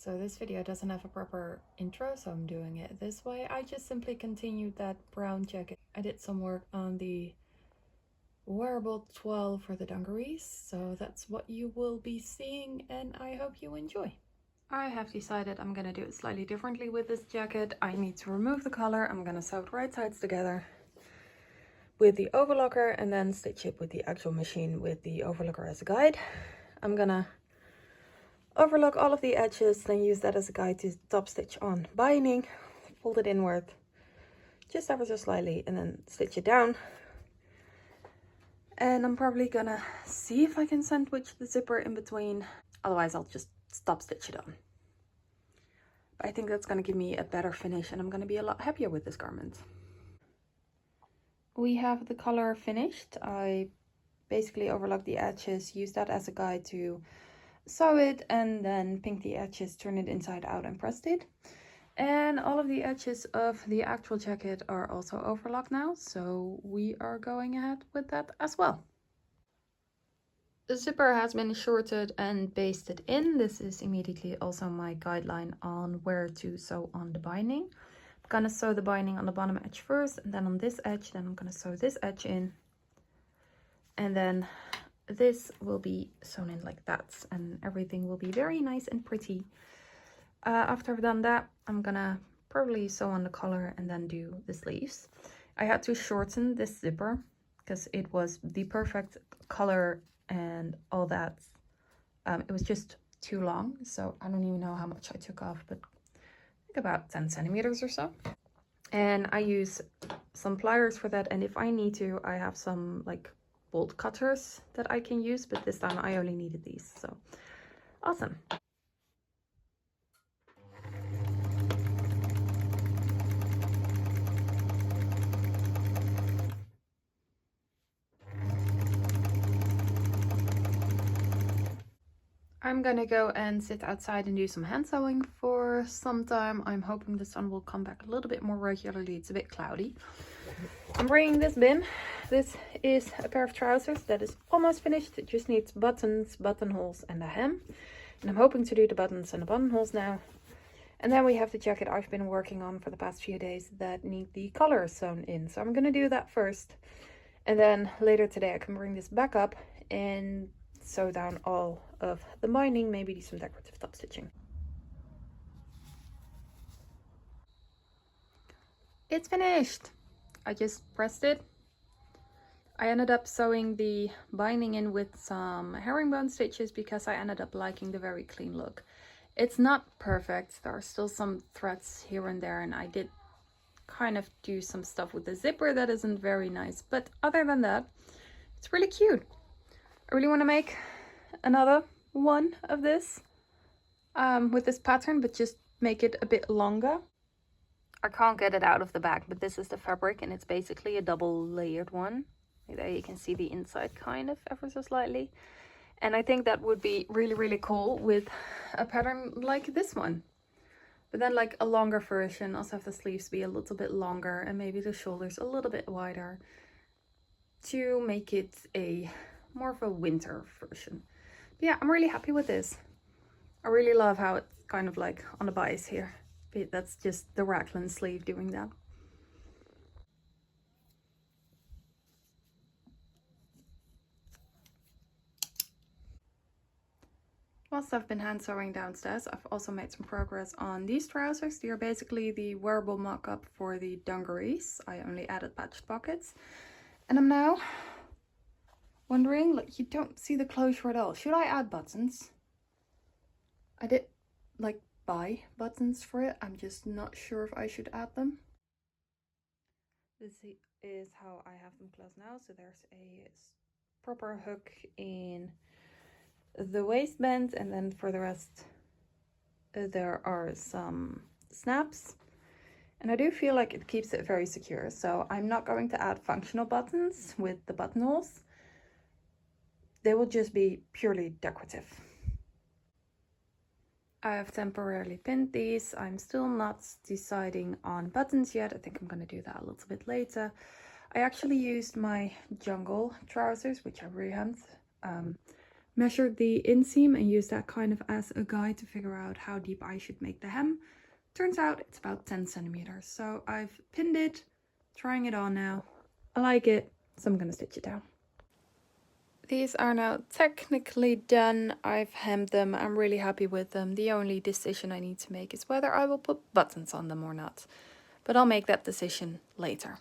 So this video doesn't have a proper intro, so I'm doing it this way. I just simply continued that brown jacket. I did some work on the wearable toile for the dungarees, so that's what you will be seeing, and I hope you enjoy. I have decided I'm gonna do it slightly differently with this jacket. I need to remove the collar. I'm gonna sew the right sides together with the overlocker and then stitch it with the actual machine with the overlocker as a guide. I'm gonna overlock all of the edges, then use that as a guide to top stitch on binding, fold it inward just ever so slightly and then stitch it down. And I'm probably gonna see if I can sandwich the zipper in between, otherwise I'll just stop stitch it on. But I think that's gonna give me a better finish and I'm gonna be a lot happier with this garment. We have the collar finished. I basically overlocked the edges, used that as a guide to sew it, and then pinked the edges, turned it inside out and pressed it. And all of the edges of the actual jacket are also overlocked now, so we are going ahead with that as well. The zipper has been shorted and basted in. This is immediately also my guideline on where to sew on the binding. I'm gonna sew the binding on the bottom edge first, and then on this edge, then I'm gonna sew this edge in, and then this will be sewn in like that, and everything will be very nice and pretty. After I've done that, I'm gonna probably sew on the collar and then do the sleeves. I had to shorten this zipper because it was the perfect color and all that. It was just too long, so I don't even know how much I took off, but I think about 10 centimeters or so. And I use some pliers for that, and if I need to, I have some like bolt cutters that I can use, but this time I only needed these, so awesome. I'm gonna go and sit outside and do some hand sewing for some time. I'm hoping the sun will come back a little bit more regularly. It's a bit cloudy. I'm bringing this bin. This is a pair of trousers that is almost finished. It just needs buttons, buttonholes and a hem. And I'm hoping to do the buttons and the buttonholes now. And then we have the jacket I've been working on for the past few days that need the collar sewn in. So I'm gonna do that first. And then later today I can bring this back up and sew down all of the binding, maybe do some decorative top stitching. It's finished! I just pressed it. I ended up sewing the binding in with some herringbone stitches because I ended up liking the very clean look. It's not perfect, there are still some threads here and there, and I did kind of do some stuff with the zipper that isn't very nice, but other than that, it's really cute. I really want to make another one of this with this pattern, but just make it a bit longer. I can't get it out of the bag, but this is the fabric and it's basically a double layered one. There you can see the inside kind of ever so slightly. And I think that would be really, really cool with a pattern like this one. But then like a longer version, also have the sleeves be a little bit longer and maybe the shoulders a little bit wider to make it a more of a winter version. But yeah, I'm really happy with this. I really love how it's kind of like on the bias here. But that's just the raglan sleeve doing that. Whilst I've been hand sewing downstairs, I've also made some progress on these trousers. They are basically the wearable mock-up for the dungarees. I only added patched pockets. And I'm now wondering, like, you don't see the closure at all. Should I add buttons? I did like buy buttons for it. I'm just not sure if I should add them. This is how I have them closed now. So there's a proper hook in the waistband, and then for the rest there are some snaps, and I do feel like it keeps it very secure. So I'm not going to add functional buttons with the buttonholes. They will just be purely decorative. I have temporarily pinned these. I'm still not deciding on buttons yet. I think I'm going to do that a little bit later. I actually used my jungle trousers, which I rehamed, measured the inseam and used that kind of as a guide to figure out how deep I should make the hem. Turns out it's about 10 centimeters. So I've pinned it, trying it on now. I like it, so I'm gonna stitch it down. These are now technically done. I've hemmed them. I'm really happy with them. The only decision I need to make is whether I will put buttons on them or not. But I'll make that decision later.